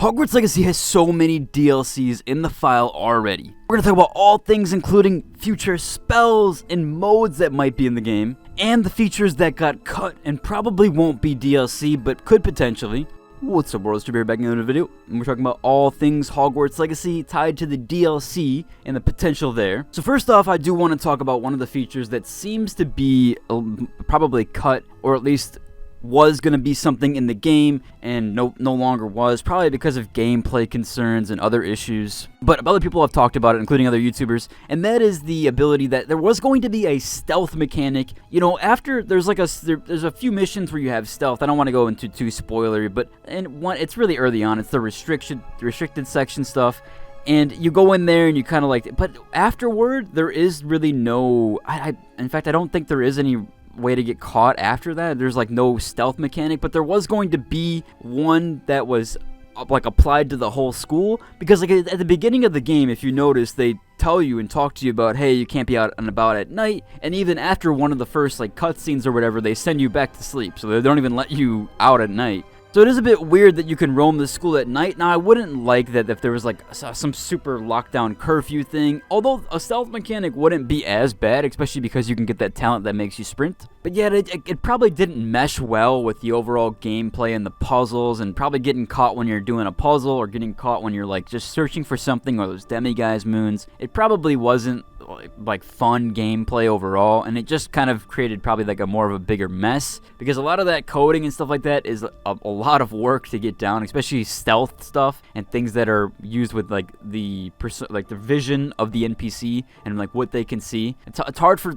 Hogwarts Legacy has so many DLCs in the file already. We're going to talk about all things including future spells and modes that might be in the game, and the features that got cut and probably won't be DLC but could potentially. What's up, world? It's Strawberry back in another video, and we're talking about all things Hogwarts Legacy tied to the DLC and the potential there. So first off, I do want to talk about one of the features that seems to be probably cut, or at least was going to be something in the game and no longer was, probably because of gameplay concerns and other issues. But other people have talked about it, including other YouTubers, and that is the ability that there was going to be a stealth mechanic. You know, after there's like there's a few missions where you have stealth. I don't want to go into too spoilery, but it's really early on. It's the restricted section stuff. And you go in there and you kind of like, but afterward there is really no. In fact, I don't think there is any way to get caught after that. There's like no stealth mechanic, but there was going to be one that was like applied to the whole school, because like at the beginning of the game, if you notice, they tell you and talk to you about, hey, you can't be out and about at night, and even after one of the first like cutscenes or whatever, they send you back to sleep, so they don't even let you out at night. So it is a bit weird that you can roam the school at night. Now, I wouldn't like that if there was like some super lockdown curfew thing, although a stealth mechanic wouldn't be as bad, especially because you can get that talent that makes you sprint. But yeah, it probably didn't mesh well with the overall gameplay and the puzzles, and probably getting caught when you're doing a puzzle, or getting caught when you're like just searching for something, or those demiguise moons. It probably wasn't like fun gameplay overall, and it just kind of created probably like a more of a bigger mess, because a lot of that coding and stuff like that is a lot of work to get down, especially stealth stuff and things that are used with like the vision of the NPC and like what they can see. It's hard for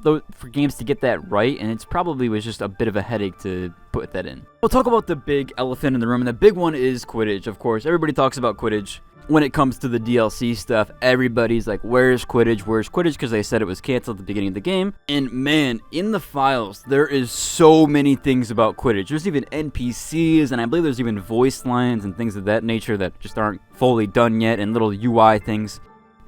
games to get that right, and it's probably was just a bit of a headache to put that in. We'll talk about the big elephant in the room, and the big one is Quidditch. Of course, everybody talks about Quidditch. When it comes to the DLC stuff, everybody's like, where's Quidditch? Where's Quidditch? Because they said it was canceled at the beginning of the game. And man, in the files, there is so many things about Quidditch. There's even NPCs, and I believe there's even voice lines and things of that nature that just aren't fully done yet, and little UI things.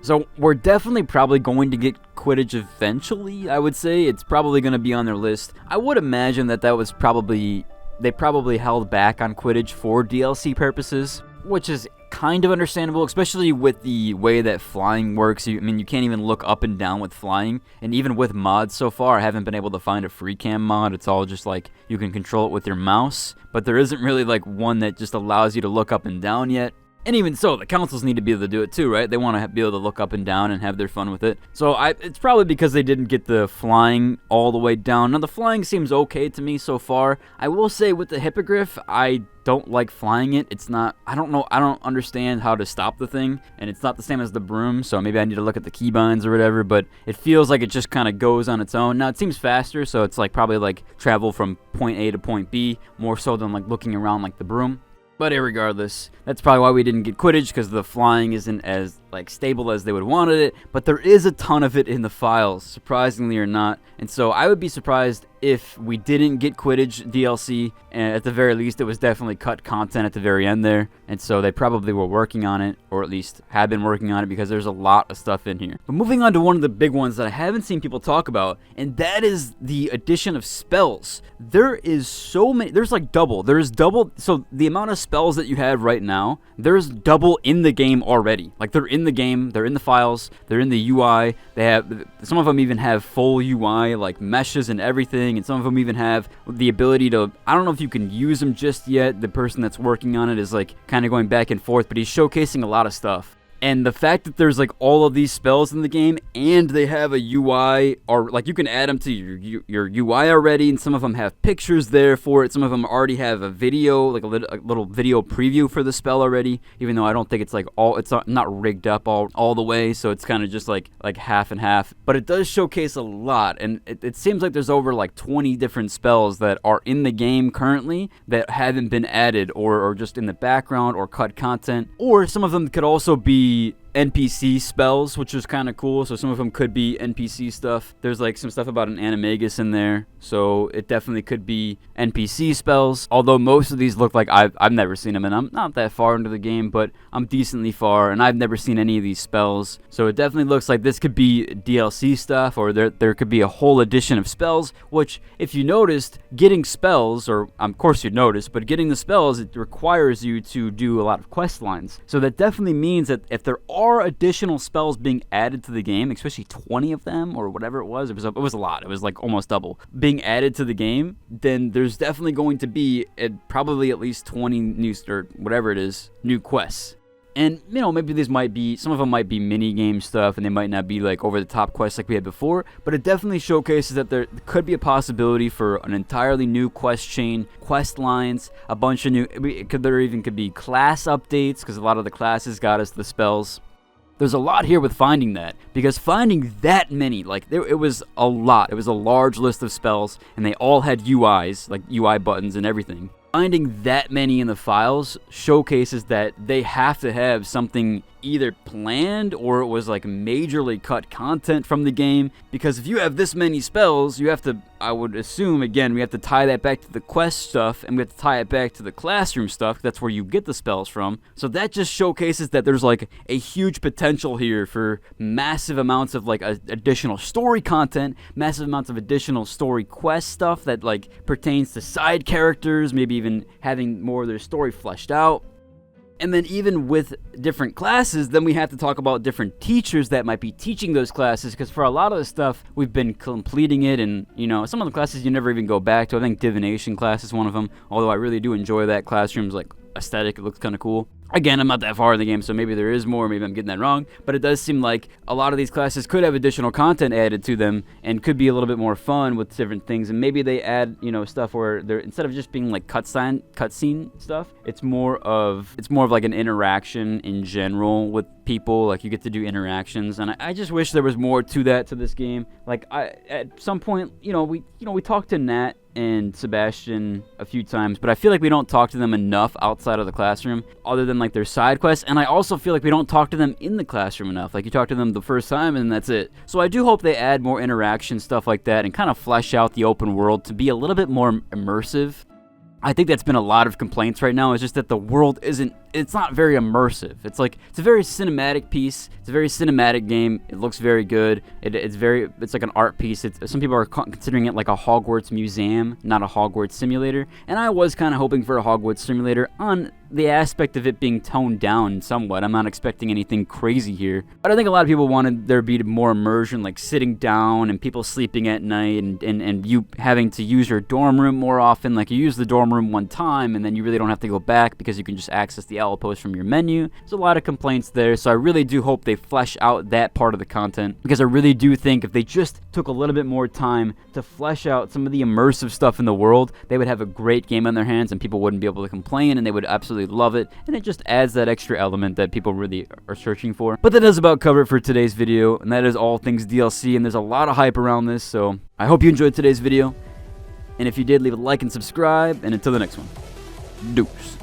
So we're definitely probably going to get Quidditch eventually, I would say. It's probably going to be on their list. I would imagine that was probably, they probably held back on Quidditch for DLC purposes, which is kind of understandable, especially with the way that flying works. I mean, you can't even look up and down with flying, and even with mods so far, I haven't been able to find a free cam mod. It's all just like you can control it with your mouse, but there isn't really like one that just allows you to look up and down yet. And even so, the councils need to be able to do it too, right? They want to be able to look up and down and have their fun with it. So it's probably because they didn't get the flying all the way down. Now, the flying seems okay to me so far. I will say with the hippogriff, I don't like flying it. It's not, I don't know, I don't understand how to stop the thing, and it's not the same as the broom, so maybe I need to look at the keybinds or whatever, but it feels like it just kind of goes on its own. Now, it seems faster, so it's like probably like travel from point A to point B, more so than like looking around like the broom. But regardless, that's probably why we didn't get Quidditch, because the flying isn't as like stable as they would wanted it. But there is a ton of it in the files, surprisingly or not. And so I would be surprised if we didn't get Quidditch DLC, and at the very least it was definitely cut content at the very end there, and so they probably were working on it, or at least have been working on it, because there's a lot of stuff in here. But moving on to one of the big ones that I haven't seen people talk about, and that is the addition of spells. There is so many, there's like double, so the amount of spells that you have right now, there's double in the game already. Like, they're in the game, they're in the files, they're in the UI, some of them even have full UI, like meshes and everything, and some of them even have the ability to, I don't know if you can use them just yet. The person that's working on it is like kind of going back and forth, but he's showcasing a lot of stuff. And the fact that there's like all of these spells in the game, and they have a UI, or like you can add them to your UI already, and some of them have pictures there for it. Some of them already have a video, like a little video preview for the spell already, even though I don't think it's like it's not rigged up all the way, so it's kind of just like half and half. But it does showcase a lot, and it seems like there's over like 20 different spells that are in the game currently that haven't been added, or just in the background, or cut content, or some of them could also be NPC spells, which is kind of cool. So some of them could be NPC stuff. There's like some stuff about an animagus in there. So it definitely could be NPC spells, although most of these look like I've never seen them, and I'm not that far into the game, but I'm decently far, and I've never seen any of these spells. So it definitely looks like this could be DLC stuff, or there could be a whole edition of spells, which, if you noticed, getting spells, or of course you'd notice, but getting the spells, it requires you to do a lot of quest lines. So that definitely means that if there are additional spells being added to the game, especially 20 of them, or whatever it was a lot. It was like almost double being added to the game, then there's definitely going to be probably at least 20 new, or whatever it is, new quests. And, you know, maybe some of them might be mini game stuff, and they might not be like over the top quests like we had before, but it definitely showcases that there could be a possibility for an entirely new quest chain, quest lines, a bunch of new, there even could be class updates, because a lot of the classes got us the spells. There's a lot here with finding that, because finding that many, like it was a lot. It was a large list of spells, and they all had UIs, like UI buttons and everything. Finding that many in the files showcases that they have to have something either planned or it was like majorly cut content from the game, because if you have this many spells, you have to, I would assume, again, we have to tie that back to the quest stuff, and we have to tie it back to the classroom stuff. That's where you get the spells from. So that just showcases that there's like a huge potential here for massive amounts of like additional story content, massive amounts of additional story quest stuff that like pertains to side characters, maybe even having more of their story fleshed out. And then even with different classes, then we have to talk about different teachers that might be teaching those classes, because for a lot of the stuff, we've been completing it, and, you know, some of the classes you never even go back to. I think divination class is one of them, although I really do enjoy that classroom's like aesthetic. It looks kind of cool. Again, I'm not that far in the game, so maybe there is more, maybe I'm getting that wrong, but it does seem like a lot of these classes could have additional content added to them and could be a little bit more fun with different things, and maybe they add, you know, stuff where they're, instead of just being like cutscene stuff, it's more of like an interaction in general with people. Like, you get to do interactions, and I just wish there was more to this game. Like, at some point, we talked to Nat and Sebastian a few times, but I feel like we don't talk to them enough outside of the classroom, other than like their side quests, and I also feel like we don't talk to them in the classroom enough. Like, you talk to them the first time and that's it. So I do hope they add more interaction stuff like that and kind of flesh out the open world to be a little bit more immersive. I think that's been a lot of complaints right now, is just that the world it's not very immersive. It's a very cinematic piece. It's a very cinematic game. It looks very good. It's like an art piece. Some people are considering it like a Hogwarts museum, not a Hogwarts simulator. And I was kind of hoping for a Hogwarts simulator on the aspect of it being toned down somewhat. I'm not expecting anything crazy here. But I think a lot of people wanted there to be more immersion, like sitting down and people sleeping at night, and you having to use your dorm room more often. Like, you use the dorm room one time and then you really don't have to go back because you can just access the outpost from your menu. There's a lot of complaints there, so I really do hope they flesh out that part of the content, because I really do think if they just took a little bit more time to flesh out some of the immersive stuff in the world, they would have a great game on their hands and people wouldn't be able to complain, and they would absolutely love it, and it just adds that extra element that people really are searching for. But that does about cover it for today's video, and that is all things DLC, and there's a lot of hype around this, so I hope you enjoyed today's video, and if you did, leave a like and subscribe, and until the next one, deuce.